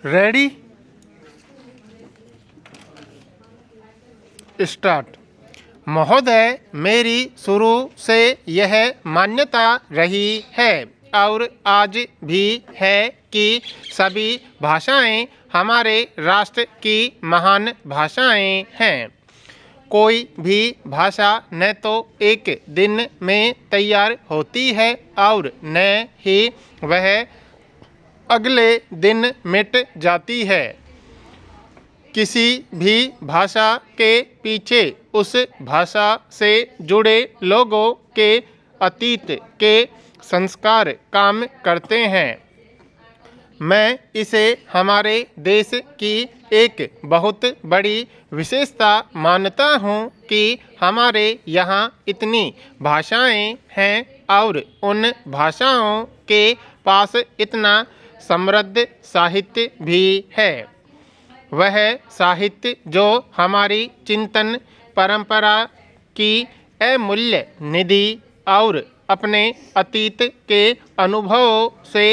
Ready start. महोदय, मेरी शुरू से यह मान्यता रही है और आज भी है कि सभी भाषाएं हमारे राष्ट्र की महान भाषाएं हैं। कोई भी भाषा न तो एक दिन में तैयार होती है और न ही वह अगले दिन मिट जाती है। किसी भी भाषा के पीछे उस भाषा से जुड़े लोगों के अतीत के संस्कार काम करते हैं। मैं इसे हमारे देश की एक बहुत बड़ी विशेषता मानता हूँ कि हमारे यहाँ इतनी भाषाएं हैं और उन भाषाओं के पास इतना समृद्ध साहित्य भी है। वह साहित्य जो हमारी चिंतन परंपरा की अमूल्य निधि और अपने अतीत के अनुभवों से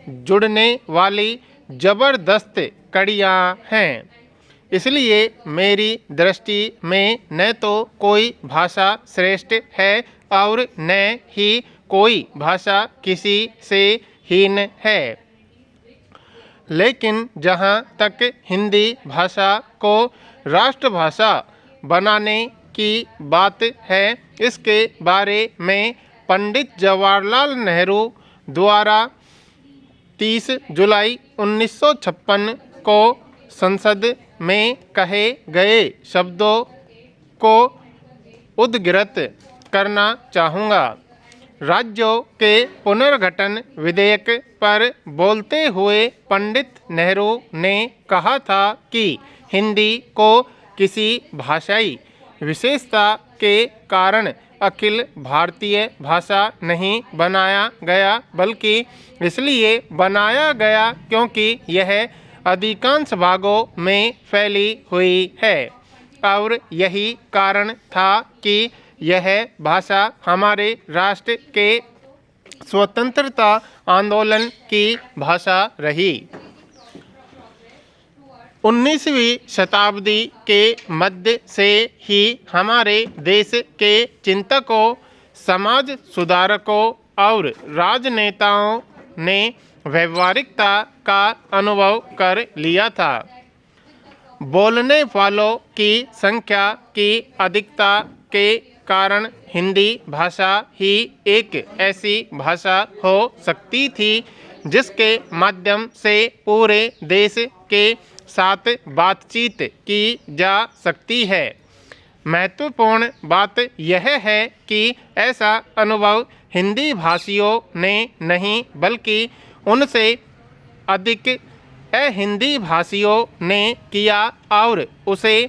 जुड़ने वाली जबरदस्त कड़ियाँ हैं। इसलिए मेरी दृष्टि में न तो कोई भाषा श्रेष्ठ है और न ही कोई भाषा किसी से हीन है। लेकिन जहाँ तक हिंदी भाषा को राष्ट्रभाषा बनाने की बात है, इसके बारे में पंडित जवाहरलाल नेहरू द्वारा 30 जुलाई 1956 को संसद में कहे गए शब्दों को उद्धृत करना चाहूँगा। राज्यों के पुनर्गठन विधेयक पर बोलते हुए पंडित नेहरू ने कहा था कि हिंदी को किसी भाषाई विशेषता के कारण अखिल भारतीय भाषा नहीं बनाया गया, बल्कि इसलिए बनाया गया क्योंकि यह अधिकांश भागों में फैली हुई है और यही कारण था कि यह भाषा हमारे राष्ट्र के स्वतंत्रता आंदोलन की भाषा रही। 19वीं शताब्दी के मध्य से ही हमारे देश के चिंतकों, समाज सुधारकों और राजनेताओं ने व्यावहारिकता का अनुभव कर लिया था। बोलने वालों की संख्या की अधिकता के कारण हिंदी भाषा ही एक ऐसी भाषा हो सकती थी जिसके माध्यम से पूरे देश के साथ बातचीत की जा सकती है। महत्वपूर्ण बात यह है कि ऐसा अनुभव हिंदी भाषियों ने नहीं बल्कि उनसे अधिक अहिंदी भाषियों ने किया और उसे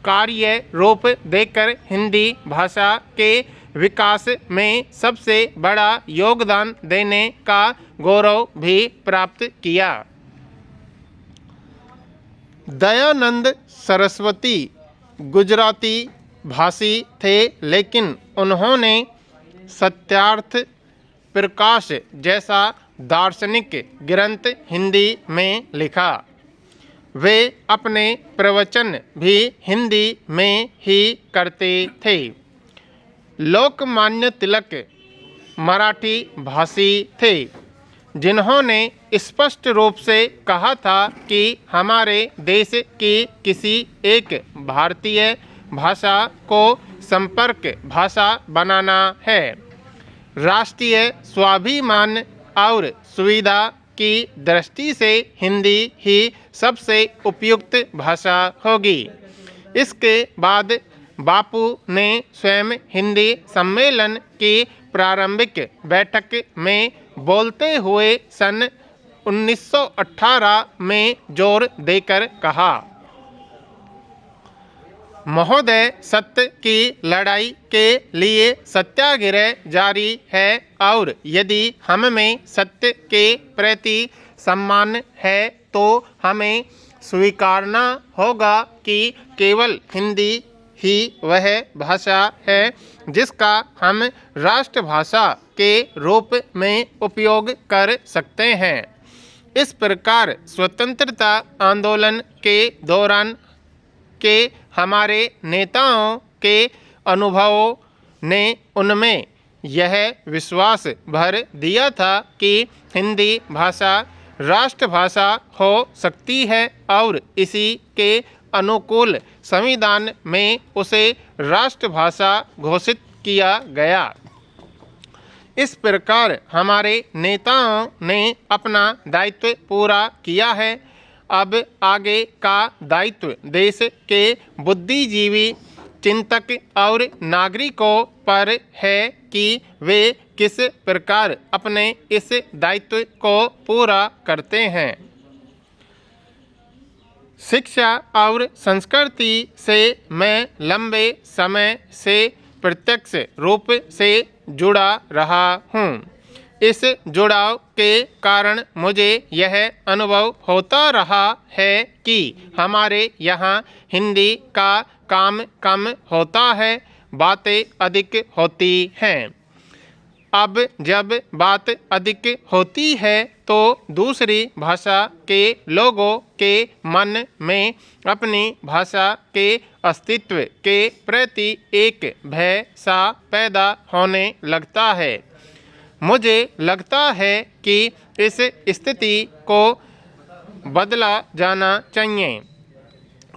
कार्य रूप देकर हिंदी भाषा के विकास में सबसे बड़ा योगदान देने का गौरव भी प्राप्त किया। दयानंद सरस्वती गुजराती भाषी थे, लेकिन उन्होंने सत्यार्थ प्रकाश जैसा दार्शनिक ग्रंथ हिंदी में लिखा। वे अपने प्रवचन भी हिंदी में ही करते थे। लोकमान्य तिलक मराठी भाषी थे, जिन्होंने स्पष्ट रूप से कहा था कि हमारे देश की किसी एक भारतीय भाषा को संपर्क भाषा बनाना है। राष्ट्रीय स्वाभिमान और सुविधा की दृष्टि से हिंदी ही सबसे उपयुक्त भाषा होगी। इसके बाद बापू ने स्वयं हिंदी सम्मेलन की प्रारंभिक बैठक में बोलते हुए सन 1918 में जोर देकर कहा, महोदय, सत्य की लड़ाई के लिए सत्याग्रह जारी है और यदि हम में सत्य के प्रति सम्मान है तो हमें स्वीकारना होगा कि केवल हिंदी ही वह भाषा है जिसका हम राष्ट्रभाषा के रूप में उपयोग कर सकते हैं। इस प्रकार स्वतंत्रता आंदोलन के दौरान के हमारे नेताओं के अनुभवों ने उनमें यह विश्वास भर दिया था कि हिंदी भाषा राष्ट्रभाषा हो सकती है और इसी के अनुकूल संविधान में उसे राष्ट्रभाषा घोषित किया गया। इस प्रकार हमारे नेताओं ने अपना दायित्व पूरा किया है। अब आगे का दायित्व देश के बुद्धिजीवी चिंतक और नागरिकों पर है कि वे किस प्रकार अपने इस दायित्व को पूरा करते हैं। शिक्षा और संस्कृति से मैं लंबे समय से प्रत्यक्ष रूप से जुड़ा रहा हूँ। इस जुड़ाव के कारण मुझे यह अनुभव होता रहा है कि हमारे यहाँ हिंदी का काम कम होता है, बातें अधिक होती हैं। अब जब बात अधिक होती है तो दूसरी भाषा के लोगों के मन में अपनी भाषा के अस्तित्व के प्रति एक भय सा पैदा होने लगता है। मुझे लगता है कि इस स्थिति को बदला जाना चाहिए।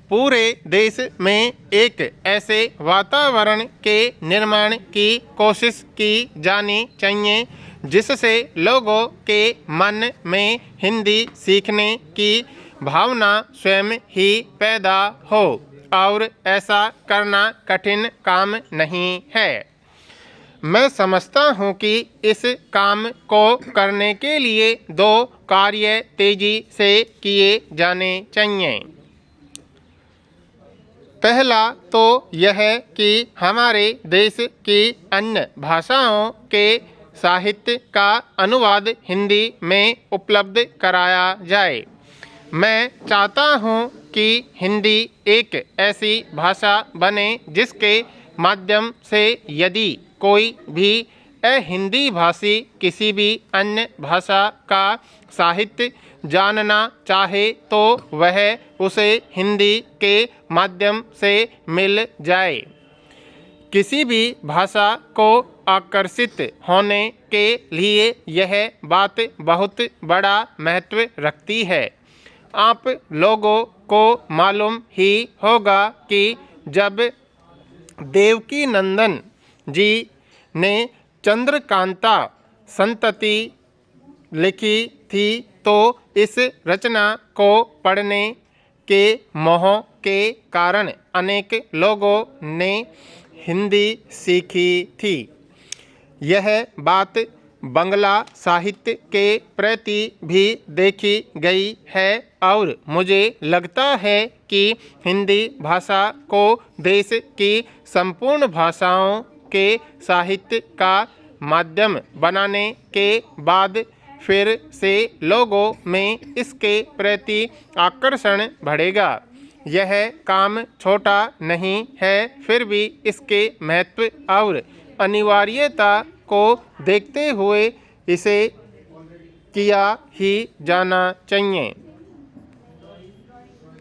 पूरे देश में एक ऐसे वातावरण के निर्माण की कोशिश की जानी चाहिए जिससे लोगों के मन में हिंदी सीखने की भावना स्वयं ही पैदा हो, और ऐसा करना कठिन काम नहीं है। मैं समझता हूँ कि इस काम को करने के लिए दो कार्य तेजी से किए जाने चाहिए। पहला तो यह कि हमारे देश की अन्य भाषाओं के साहित्य का अनुवाद हिंदी में उपलब्ध कराया जाए। मैं चाहता हूँ कि हिंदी एक ऐसी भाषा बने जिसके माध्यम से यदि कोई भी अहिंदी भाषी किसी भी अन्य भाषा का साहित्य जानना चाहे तो वह उसे हिंदी के माध्यम से मिल जाए। किसी भी भाषा को आकर्षित होने के लिए यह बात बहुत बड़ा महत्व रखती है। आप लोगों को मालूम ही होगा कि जब देवकी नंदन जी ने चंद्रकांता संतति लिखी थी तो इस रचना को पढ़ने के मोह के कारण अनेक लोगों ने हिंदी सीखी थी। यह बात बंगला साहित्य के प्रति भी देखी गई है और मुझे लगता है कि हिंदी भाषा को देश की संपूर्ण भाषाओं के साहित्य का माध्यम बनाने के बाद फिर से लोगों में इसके प्रति आकर्षण बढ़ेगा। यह काम छोटा नहीं है, फिर भी इसके महत्व और अनिवार्यता को देखते हुए इसे किया ही जाना चाहिए।